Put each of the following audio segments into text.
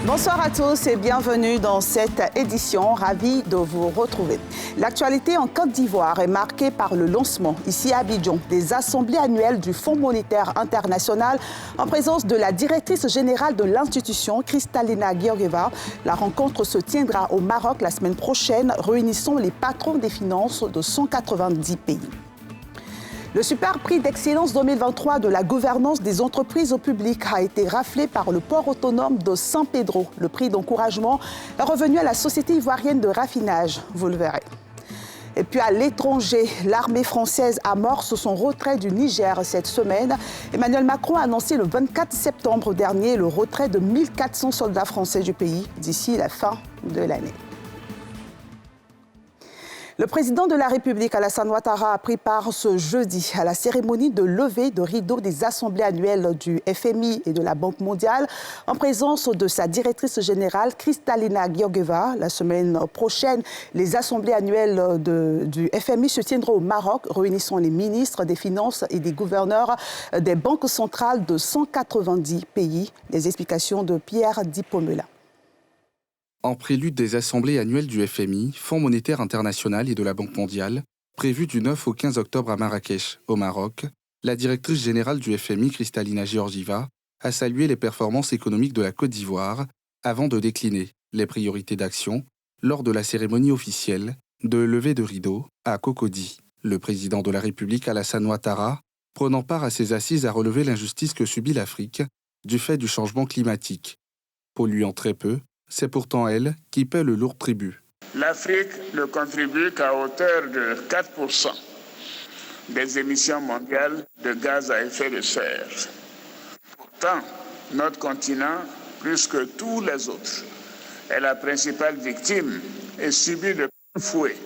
Bonsoir à tous et bienvenue dans cette édition. Ravi de vous retrouver. L'actualité en Côte d'Ivoire est marquée par le lancement, ici à Abidjan, des assemblées annuelles du Fonds monétaire international en présence de la directrice générale de l'institution, Kristalina Georgieva. La rencontre se tiendra au Maroc la semaine prochaine, réunissant les patrons des finances de 190 pays. Le super prix d'excellence 2023 de la gouvernance des entreprises au public a été raflé par le port autonome de San Pedro. Le prix d'encouragement est revenu à la Société ivoirienne de raffinage, vous le verrez. Et puis à l'étranger, l'armée française amorce son retrait du Niger cette semaine. Emmanuel Macron a annoncé le 24 septembre dernier le retrait de 1400 soldats français du pays d'ici la fin de l'année. Le président de la République, Alassane Ouattara, a pris part ce jeudi à la cérémonie de levée de rideau des assemblées annuelles du FMI et de la Banque mondiale en présence de sa directrice générale, Kristalina Georgieva. La semaine prochaine, les assemblées annuelles du FMI se tiendront au Maroc, réunissant les ministres des Finances et des gouverneurs des banques centrales de 190 pays. Les explications de Pierre Dipomela. En prélude des assemblées annuelles du FMI, Fonds monétaire international et de la Banque mondiale, prévues du 9 au 15 octobre à Marrakech, au Maroc, la directrice générale du FMI, Kristalina Georgieva, a salué les performances économiques de la Côte d'Ivoire avant de décliner les priorités d'action lors de la cérémonie officielle de levée de rideau à Cocody. Le président de la République, Alassane Ouattara, prenant part à ces assises, a relevé l'injustice que subit l'Afrique du fait du changement climatique. Polluant très peu, c'est pourtant elle qui paie le lourd tribut. L'Afrique ne contribue qu'à hauteur de 4% des émissions mondiales de gaz à effet de serre. Pourtant, notre continent, plus que tous les autres, est la principale victime et subit de plein fouet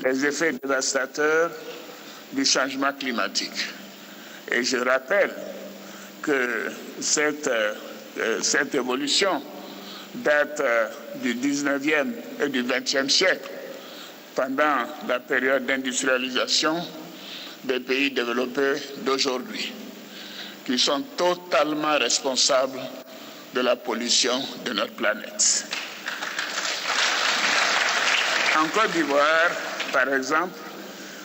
les effets dévastateurs du changement climatique. Et je rappelle que cette évolution date du 19e et du 20e siècle, pendant la période d'industrialisation des pays développés d'aujourd'hui, qui sont totalement responsables de la pollution de notre planète. En Côte d'Ivoire, par exemple,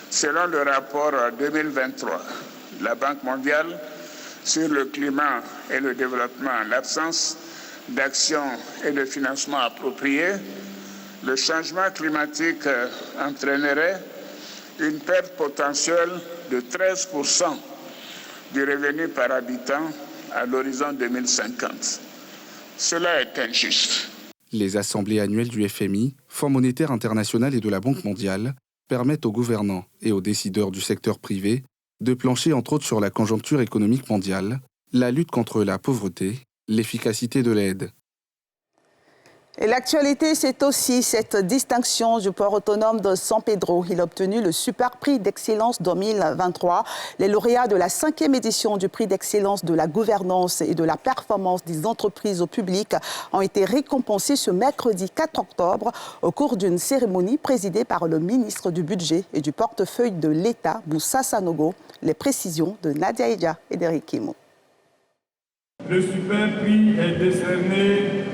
selon le rapport 2023, la Banque mondiale sur le climat et le développement, l'absence d'action et de financement appropriés, le changement climatique entraînerait une perte potentielle de 13% du revenu par habitant à l'horizon 2050. Cela est injuste. Les assemblées annuelles du FMI, Fonds monétaire international et de la Banque mondiale permettent aux gouvernants et aux décideurs du secteur privé de plancher entre autres sur la conjoncture économique mondiale, la lutte contre la pauvreté, l'efficacité de l'aide. Et l'actualité, c'est aussi cette distinction du port autonome de San Pedro. Il a obtenu le super prix d'excellence 2023. Les lauréats de la 5e édition du prix d'excellence de la gouvernance et de la performance des entreprises au public ont été récompensés ce mercredi 4 octobre au cours d'une cérémonie présidée par le ministre du Budget et du portefeuille de l'État, Moussa Sanogo. Les précisions de Nadia Edia et d'Eric Kimo. Le super prix est décerné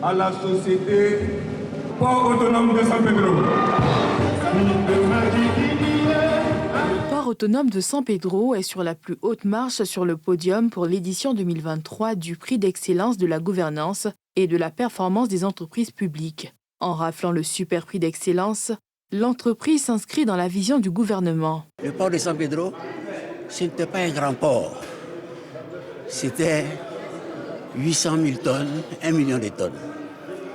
à la société Port autonome de San Pedro. Le port autonome de San Pedro est sur la plus haute marche sur le podium pour l'édition 2023 du prix d'excellence de la gouvernance et de la performance des entreprises publiques. En raflant le super prix d'excellence, l'entreprise s'inscrit dans la vision du gouvernement. Le port de San Pedro, ce n'était pas un grand port. C'était 800 000 tonnes, 1 million de tonnes.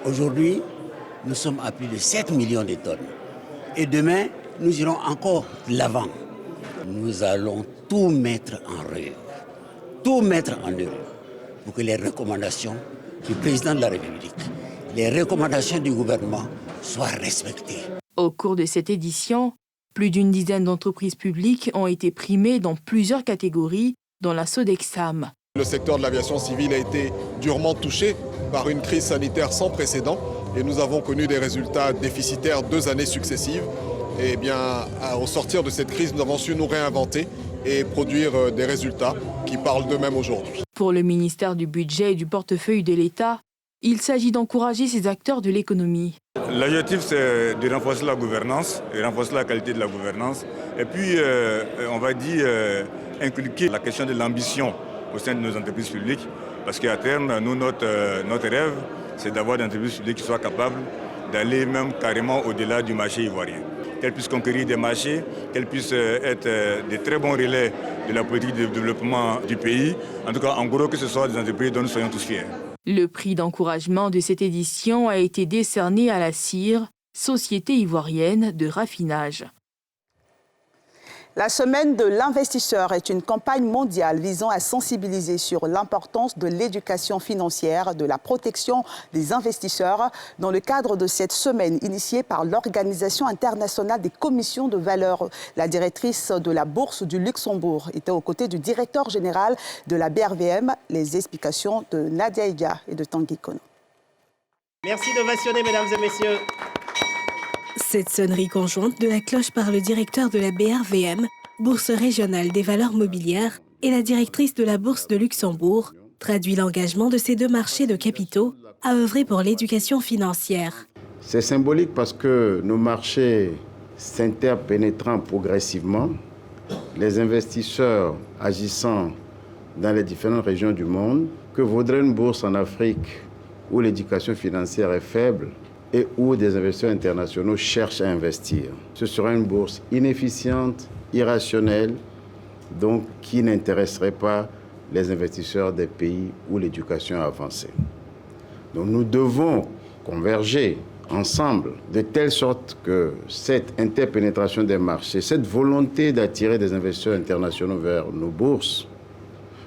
Aujourd'hui, nous sommes à plus de 7 millions de tonnes. Et demain, nous irons encore de l'avant. Nous allons tout mettre en œuvre pour que les recommandations du président de la République, les recommandations du gouvernement soient respectées. Au cours de cette édition, plus d'une dizaine d'entreprises publiques ont été primées dans plusieurs catégories, dont la Sodexam. Le secteur de l'aviation civile a été durement touché par une crise sanitaire sans précédent et nous avons connu des résultats déficitaires 2 années successives. Et bien, au sortir de cette crise, nous avons su nous réinventer et produire des résultats qui parlent d'eux-mêmes aujourd'hui. Pour le ministère du Budget et du portefeuille de l'État, il s'agit d'encourager ces acteurs de l'économie. L'objectif, c'est de renforcer la gouvernance, et renforcer la qualité de la gouvernance. Et puis, on va dire, inculquer la question de l'ambition au sein de nos entreprises publiques. Parce qu'à terme, nous, notre rêve, c'est d'avoir des entreprises publiques qui soient capables d'aller même carrément au-delà du marché ivoirien. Qu'elles puissent conquérir des marchés, qu'elles puissent être des très bons relais de la politique de développement du pays. En tout cas, en gros, que ce soit des entreprises dont nous soyons tous fiers. Le prix d'encouragement de cette édition a été décerné à la CIR, Société ivoirienne de raffinage. La semaine de l'investisseur est une campagne mondiale visant à sensibiliser sur l'importance de l'éducation financière, de la protection des investisseurs. Dans le cadre de cette semaine initiée par l'Organisation internationale des commissions de valeur, la directrice de la Bourse du Luxembourg était aux côtés du directeur général de la BRVM. Les explications de Nadia Ija et de Tanguy Kono. Merci d'ovationner, mesdames et messieurs. Cette sonnerie conjointe de la cloche par le directeur de la BRVM, Bourse régionale des valeurs mobilières, et la directrice de la Bourse de Luxembourg, traduit l'engagement de ces deux marchés de capitaux à œuvrer pour l'éducation financière. C'est symbolique parce que nos marchés s'interpénétrant progressivement, les investisseurs agissant dans les différentes régions du monde, que vaudrait une bourse en Afrique où l'éducation financière est faible, et où des investisseurs internationaux cherchent à investir. Ce sera une bourse inefficiente, irrationnelle, donc qui n'intéresserait pas les investisseurs des pays où l'éducation a avancé. Donc nous devons converger ensemble de telle sorte que cette interpénétration des marchés, cette volonté d'attirer des investisseurs internationaux vers nos bourses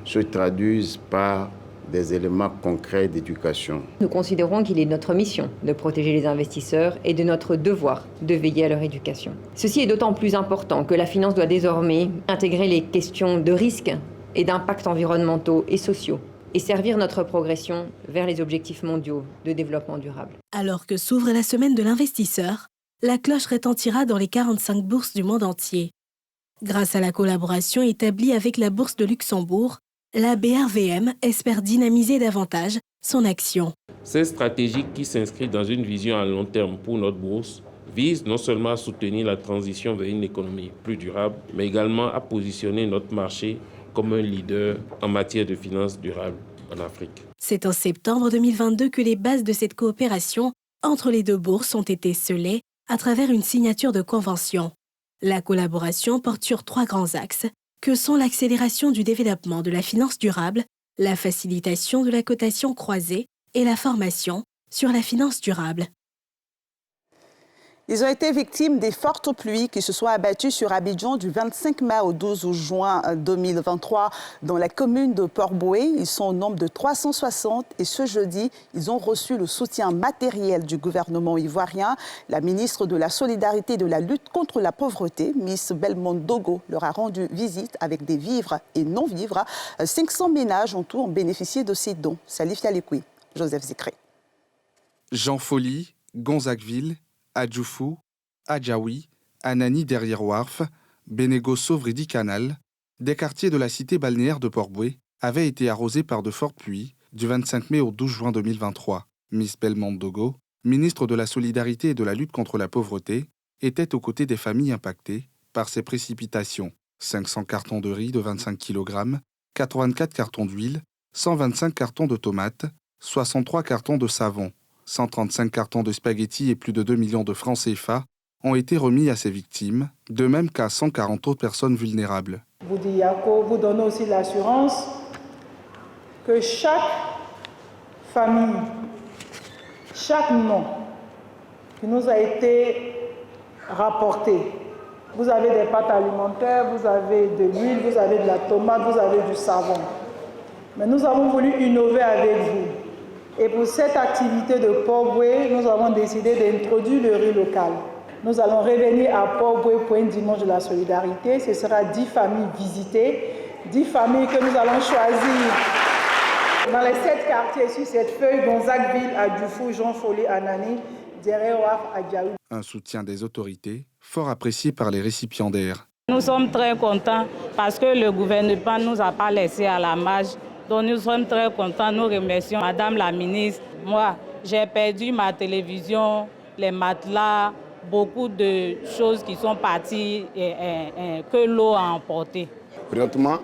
se traduise par des éléments concrets d'éducation. Nous considérons qu'il est de notre mission de protéger les investisseurs et de notre devoir de veiller à leur éducation. Ceci est d'autant plus important que la finance doit désormais intégrer les questions de risque et d'impact environnementaux et sociaux et servir notre progression vers les objectifs mondiaux de développement durable. Alors que s'ouvre la semaine de l'investisseur, la cloche retentira dans les 45 bourses du monde entier. Grâce à la collaboration établie avec la Bourse de Luxembourg, la BRVM espère dynamiser davantage son action. Cette stratégie qui s'inscrit dans une vision à long terme pour notre bourse vise non seulement à soutenir la transition vers une économie plus durable, mais également à positionner notre marché comme un leader en matière de finances durables en Afrique. C'est en septembre 2022 que les bases de cette coopération entre les deux bourses ont été scellées à travers une signature de convention. La collaboration porte sur 3 grands axes, que sont l'accélération du développement de la finance durable, la facilitation de la cotation croisée et la formation sur la finance durable. Ils ont été victimes des fortes pluies qui se sont abattues sur Abidjan du 25 mai au 12 juin 2023 dans la commune de Port-Boué. Ils sont au nombre de 360 et ce jeudi, ils ont reçu le soutien matériel du gouvernement ivoirien. La ministre de la Solidarité et de la lutte contre la pauvreté, Miss Belmondo Dogo, leur a rendu visite avec des vivres et non-vivres. 500 ménages en tout ont bénéficié de ces dons. Salif Yalekoui, Joseph Zékré. Jean Folly, Gonzagueville, Adjoufou, Adjaoui, Anani derrière Warf, Bénégo Sauvridi Canal, des quartiers de la cité balnéaire de Port-Boué avaient été arrosés par de fortes pluies du 25 mai au 12 juin 2023. Miss Belmondo Dogo, ministre de la Solidarité et de la lutte contre la pauvreté, était aux côtés des familles impactées par ces précipitations. 500 cartons de riz de 25 kg, 84 cartons d'huile, 125 cartons de tomates, 63 cartons de savon, 135 cartons de spaghettis et plus de 2 millions de francs CFA ont été remis à ces victimes, de même qu'à 140 autres personnes vulnérables. Boudi Yako vous donne aussi l'assurance que chaque famille, chaque nom qui nous a été rapporté, vous avez des pâtes alimentaires, vous avez de l'huile, vous avez de la tomate, vous avez du savon. Mais nous avons voulu innover avec vous. Et pour cette activité de Port-Boué, nous avons décidé d'introduire le riz local. Nous allons revenir à Port-Boué pour un dimanche de la solidarité. Ce sera 10 familles visitées, 10 familles que nous allons choisir dans les 7 quartiers sur cette feuille, Gonzagueville, Adjoufou, Jean Folly, Anani, Djerewaf, Adjaoui. Un soutien des autorités fort apprécié par les récipiendaires. Nous sommes très contents parce que le gouvernement ne nous a pas laissés à la marge. Donc nous sommes très contents. Nous remercions Madame la ministre. Moi, j'ai perdu ma télévision, les matelas, beaucoup de choses qui sont parties et que l'eau a emporté. Présentement,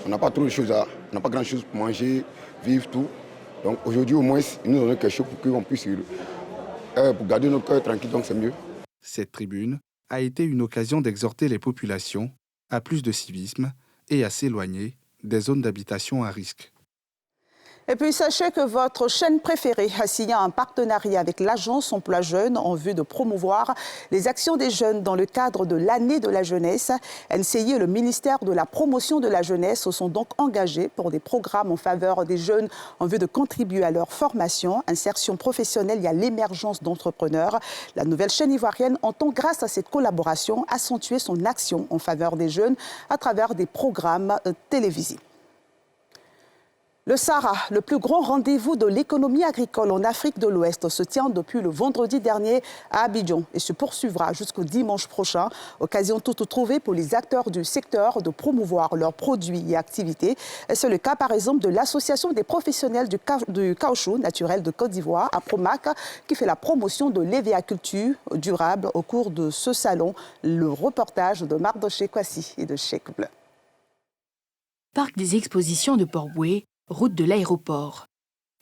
on n'a pas trop de choses, on n'a pas grand-chose pour manger, vivre, tout. Donc aujourd'hui, au moins, ils nous donnent quelque chose pour qu'on puisse pour garder nos cœurs tranquilles, donc c'est mieux. Cette tribune a été une occasion d'exhorter les populations à plus de civisme et à s'éloigner des zones d'habitation à risque. Et puis sachez que votre chaîne préférée a signé un partenariat avec l'Agence Emploi Jeunes en vue de promouvoir les actions des jeunes dans le cadre de l'année de la jeunesse. NCI et le ministère de la Promotion de la jeunesse se sont donc engagés pour des programmes en faveur des jeunes en vue de contribuer à leur formation, insertion professionnelle et à l'émergence d'entrepreneurs. La nouvelle chaîne ivoirienne entend, grâce à cette collaboration, accentuer son action en faveur des jeunes à travers des programmes télévisés. Le Sahara, le plus grand rendez-vous de l'économie agricole en Afrique de l'Ouest, se tient depuis le vendredi dernier à Abidjan et se poursuivra jusqu'au dimanche prochain. Occasion toute trouvée pour les acteurs du secteur de promouvoir leurs produits et activités. C'est le cas par exemple de l'Association des professionnels du caoutchouc naturel de Côte d'Ivoire, APROMAC, qui fait la promotion de l'évéaculture durable au cours de ce salon. Le reportage de Mardoché Kwasi et de Cheikh Bleu. Parc des expositions de Port-Boué, route de l'aéroport.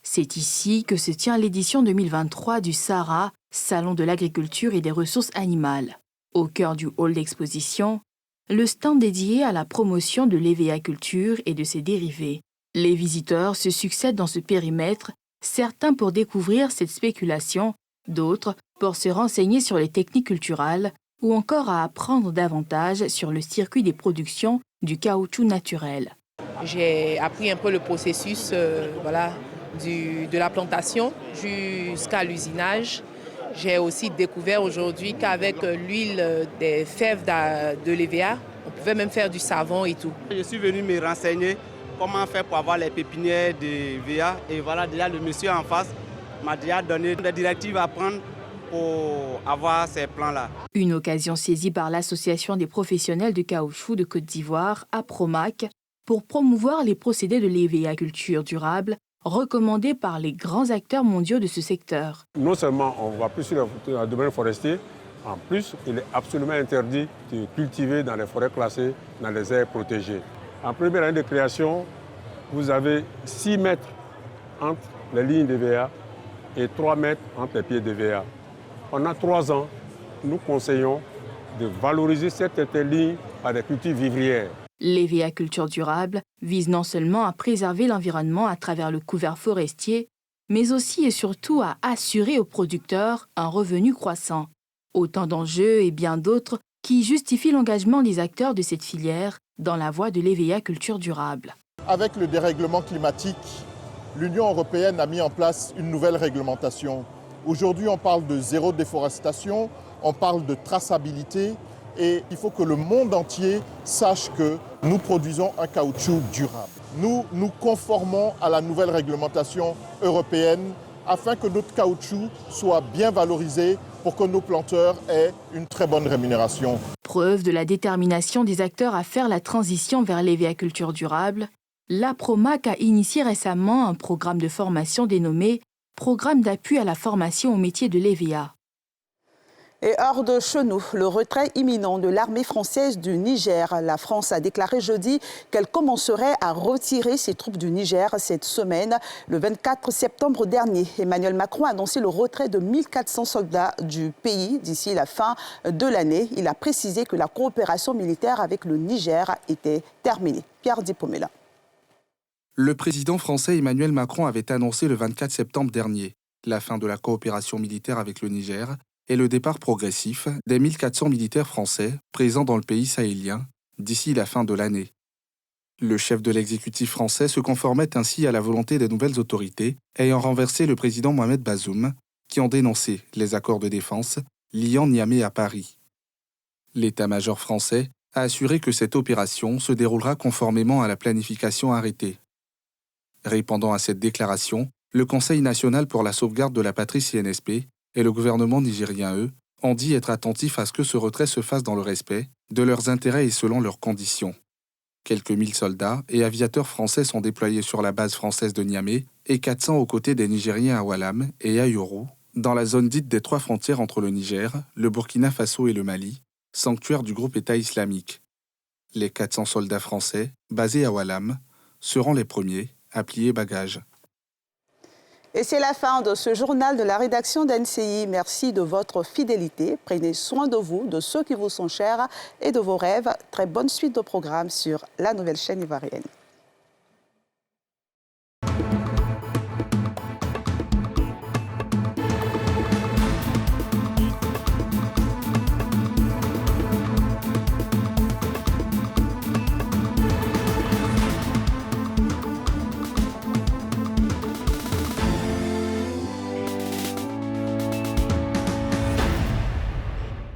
C'est ici que se tient l'édition 2023 du Sahara, Salon de l'agriculture et des ressources animales. Au cœur du hall d'exposition, le stand dédié à la promotion de l'évéaculture et de ses dérivés. Les visiteurs se succèdent dans ce périmètre, certains pour découvrir cette spéculation, d'autres pour se renseigner sur les techniques culturales ou encore à apprendre davantage sur le circuit des productions du caoutchouc naturel. J'ai appris un peu le processus de la plantation jusqu'à l'usinage. J'ai aussi découvert aujourd'hui qu'avec l'huile des fèves de l'EVA, on pouvait même faire du savon et tout. Je suis venu me renseigner comment faire pour avoir les pépinières de VA. Et voilà, déjà le monsieur en face m'a déjà donné des directives à prendre pour avoir ces plans-là. Une occasion saisie par l'Association des professionnels du caoutchouc de Côte d'Ivoire, APROMAC, pour promouvoir les procédés de l'évéaculture durable recommandés par les grands acteurs mondiaux de ce secteur. Non seulement on ne va plus sur le domaine forestier, en plus il est absolument interdit de cultiver dans les forêts classées, dans les aires protégées. En première année de création, vous avez 6 mètres entre les lignes de VA et 3 mètres entre les pieds de VA. Pendant 3 ans, nous conseillons de valoriser cette ligne par des cultures vivrières. L'évéaculture durable vise non seulement à préserver l'environnement à travers le couvert forestier, mais aussi et surtout à assurer aux producteurs un revenu croissant. Autant d'enjeux et bien d'autres qui justifient l'engagement des acteurs de cette filière dans la voie de l'évéaculture durable. Avec le dérèglement climatique, l'Union européenne a mis en place une nouvelle réglementation. Aujourd'hui, on parle de zéro déforestation, on parle de traçabilité. Et il faut que le monde entier sache que nous produisons un caoutchouc durable. Nous nous conformons à la nouvelle réglementation européenne afin que notre caoutchouc soit bien valorisé pour que nos planteurs aient une très bonne rémunération. Preuve de la détermination des acteurs à faire la transition vers l'évéaculture durable, l'APROMAC a initié récemment un programme de formation dénommé « Programme d'appui à la formation au métier de l'EVA ». Et hors de chez nous, le retrait imminent de l'armée française du Niger. La France a déclaré jeudi qu'elle commencerait à retirer ses troupes du Niger cette semaine. Le 24 septembre dernier, Emmanuel Macron a annoncé le retrait de 1400 soldats du pays d'ici la fin de l'année. Il a précisé que la coopération militaire avec le Niger était terminée. Pierre Dipomela. Le président français Emmanuel Macron avait annoncé le 24 septembre dernier la fin de la coopération militaire avec le Niger et le départ progressif des 1400 militaires français présents dans le pays sahélien d'ici la fin de l'année. Le chef de l'exécutif français se conformait ainsi à la volonté des nouvelles autorités ayant renversé le président Mohamed Bazoum, qui ont dénoncé les accords de défense liant Niamey à Paris. L'état-major français a assuré que cette opération se déroulera conformément à la planification arrêtée. Répondant à cette déclaration, le Conseil national pour la sauvegarde de la patrie CNSP et le gouvernement nigérien, eux, ont dit être attentifs à ce que ce retrait se fasse dans le respect de leurs intérêts et selon leurs conditions. Quelques 1000 soldats et aviateurs français sont déployés sur la base française de Niamey et 400 aux côtés des Nigériens à Walam et à Yoru, dans la zone dite des 3 frontières entre le Niger, le Burkina Faso et le Mali, sanctuaire du groupe État islamique. Les 400 soldats français, basés à Walam, seront les premiers à plier bagages. Et c'est la fin de ce journal de la rédaction d'NCI. Merci de votre fidélité. Prenez soin de vous, de ceux qui vous sont chers et de vos rêves. Très bonne suite de programme sur la nouvelle chaîne ivoirienne.